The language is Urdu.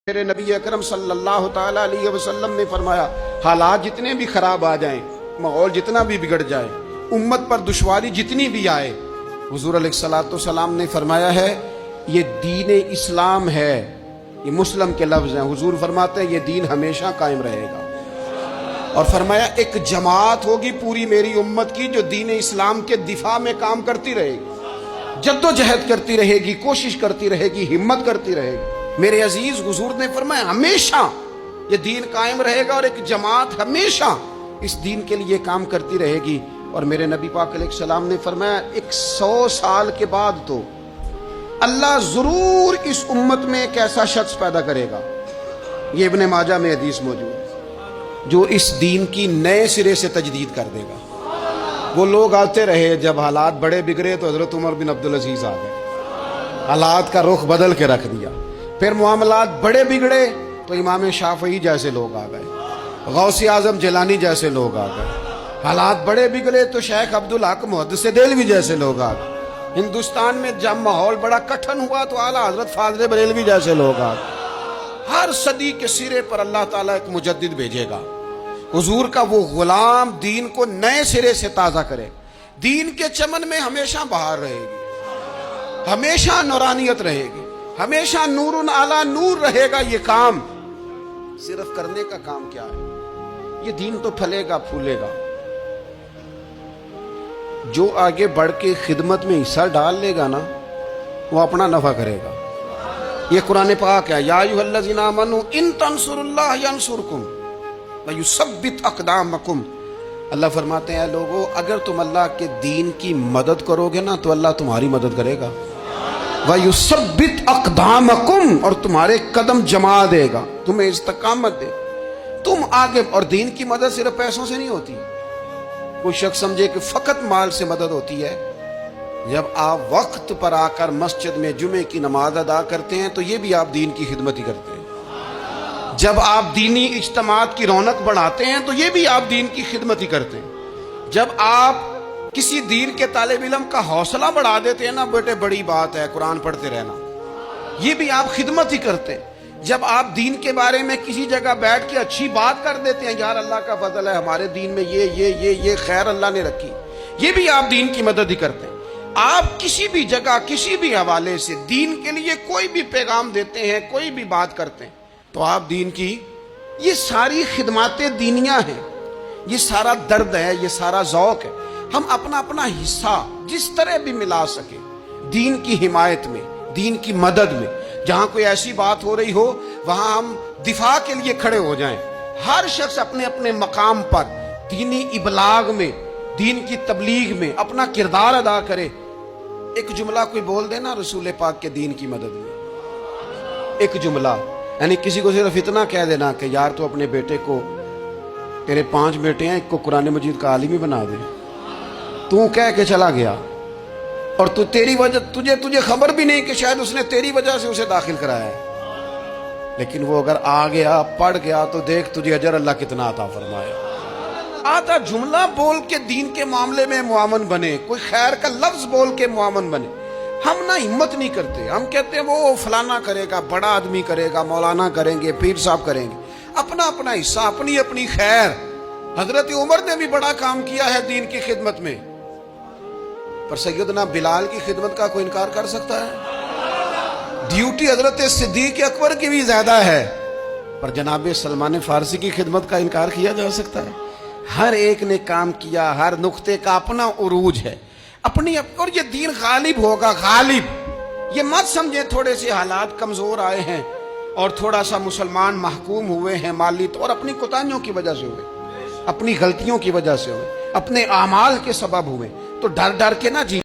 میرے نبی اکرم صلی اللہ تعالی علیہ وسلم نے فرمایا حالات جتنے بھی خراب آ جائیں، ماحول جتنا بھی بگڑ جائے، امت پر دشواری جتنی بھی آئے، حضور علیہ الصلوۃ والسلام نے فرمایا ہے یہ دین اسلام ہے۔ یہ مسلم کے لفظ ہیں، حضور فرماتے ہیں یہ دین ہمیشہ قائم رہے گا، اور فرمایا ایک جماعت ہوگی پوری میری امت کی جو دین اسلام کے دفاع میں کام کرتی رہے گی، جدوجہد کرتی رہے گی، کوشش کرتی رہے گی، ہمت کرتی رہے گی۔ میرے عزیز حضور نے فرمایا ہمیشہ یہ دین قائم رہے گا، اور ایک جماعت ہمیشہ اس دین کے لیے کام کرتی رہے گی۔ اور میرے نبی پاک علیہ السلام نے فرمایا 100 سال کے بعد تو اللہ ضرور اس امت میں ایک ایسا شخص پیدا کرے گا، یہ ابن ماجہ میں حدیث موجود ہے، جو اس دین کی نئے سرے سے تجدید کر دے گا۔ وہ لوگ آتے رہے، جب حالات بڑے بگڑے تو حضرت عمر بن عبدالعزیز آ گئے، حالات کا رخ بدل کے رکھ دیا۔ پھر معاملات بڑے بگڑے تو امام شافعی جیسے لوگ آ گئے، غوث اعظم جیلانی جیسے لوگ آ گئے۔ حالات بڑے بگڑے تو شیخ عبدالحق محدث دہلوی جیسے لوگ آ گئے۔ ہندوستان میں جب ماحول بڑا کٹھن ہوا تو اعلیٰ حضرت فاضل بریلوی جیسے لوگ آ گئے۔ ہر صدی کے سرے پر اللہ تعالیٰ ایک مجدد بھیجے گا، حضور کا وہ غلام دین کو نئے سرے سے تازہ کرے۔ دین کے چمن میں ہمیشہ بہار رہے گی، ہمیشہ نورانیت رہے گی، ہمیشہ نور اعلیٰ نور رہے گا۔ یہ کام صرف کرنے کا کام کیا ہے؟ یہ دین تو پھلے گا، پھولے گا۔ جو آگے بڑھ کے خدمت میں حصہ ڈال لے گا نا، وہ اپنا نفع کرے گا۔ یہ قرآن پاک ہے، یا ایھا الذین آمنوا ان تنصروا اللہ ینصرکم ویثبت اقدامکم۔ اللہ فرماتے ہیں اے لوگو، اگر تم اللہ کے دین کی مدد کرو گے نا تو اللہ تمہاری مدد کرے گا، وَيُثَبِّتْ أَقْدَامَكُمْ، اور تمہارے قدم جما دے گا، تمہیں استقامت دے۔ تم آگے، اور دین کی مدد صرف پیسوں سے نہیں ہوتی۔ کوئی شخص سمجھے کہ فقط مال سے مدد ہوتی ہے۔ جب آپ وقت پر آ کر مسجد میں جمعے کی نماز ادا کرتے ہیں تو یہ بھی آپ دین کی خدمت ہی کرتے ہیں۔ جب آپ دینی اجتماعات کی رونق بڑھاتے ہیں تو یہ بھی آپ دین کی خدمت ہی کرتے ہیں۔ جب آپ کسی دین کے طالب علم کا حوصلہ بڑھا دیتے ہیں نا، بیٹے بڑی بات ہے قرآن پڑھتے رہنا، یہ بھی آپ خدمت ہی کرتے ہیں۔ جب آپ دین کے بارے میں کسی جگہ بیٹھ کے اچھی بات کر دیتے ہیں، یار اللہ کا فضل ہے ہمارے دین میں یہ خیر اللہ نے رکھی، یہ بھی آپ دین کی مدد ہی کرتے ہیں۔ آپ کسی بھی جگہ کسی بھی حوالے سے دین کے لیے کوئی بھی پیغام دیتے ہیں، کوئی بھی بات کرتے ہیں، تو آپ دین کی یہ ساری خدمات دینیاں ہیں، یہ سارا درد ہے، یہ سارا ذوق ہے۔ ہم اپنا اپنا حصہ جس طرح بھی ملا سکے دین کی حمایت میں، دین کی مدد میں۔ جہاں کوئی ایسی بات ہو رہی ہو وہاں ہم دفاع کے لیے کھڑے ہو جائیں۔ ہر شخص اپنے اپنے مقام پر دینی ابلاغ میں، دین کی تبلیغ میں اپنا کردار ادا کرے۔ ایک جملہ کوئی بول دینا رسول پاک کے دین کی مدد میں، ایک جملہ، یعنی کسی کو صرف اتنا کہہ دینا کہ یار تو اپنے بیٹے کو، تیرے 5 بیٹے ہیں، ایک کو قرآن مجید کا عالم ہی بنا دے۔ تو کہہ کے چلا گیا، اور تو تیری وجہ تجھے خبر بھی نہیں کہ شاید اس نے تیری وجہ سے اسے داخل کرایا ہے، لیکن وہ اگر آ گیا، پڑھ گیا، تو دیکھ تجھے اجر اللہ کتنا عطا فرمایا۔ آدھا جملہ بول کے دین کے معاملے میں معاون بنے، کوئی خیر کا لفظ بول کے معاون بنے۔ ہم نہ ہمت نہیں کرتے، ہم کہتے ہیں وہ فلانا کرے گا، بڑا آدمی کرے گا، مولانا کریں گے، پیر صاحب کریں گے۔ اپنا اپنا حصہ، اپنی اپنی خیر۔ حضرت عمر نے بھی بڑا کام کیا ہے دین کی خدمت میں، پر سیدنا بلال کی خدمت کا کوئی انکار کر سکتا ہے؟ ڈیوٹی حضرت صدیق اکبر کی بھی زیادہ ہے، پر جناب سلمان فارسی کی خدمت کا انکار کیا جا سکتا ہے؟ ہر ایک نے کام کیا، ہر نقطے کا اپنا عروج ہے، اپنی، اور یہ دین غالب ہوگا، غالب۔ یہ مت سمجھے تھوڑے سے حالات کمزور آئے ہیں اور تھوڑا سا مسلمان محکوم ہوئے ہیں مالی طور، اپنی کوتاہیوں کی وجہ سے ہوئے، اپنی غلطیوں کی وجہ سے ہوئے، اپنے اعمال کے سبب ہوئے، تو ڈر ڈر کے نہ جی۔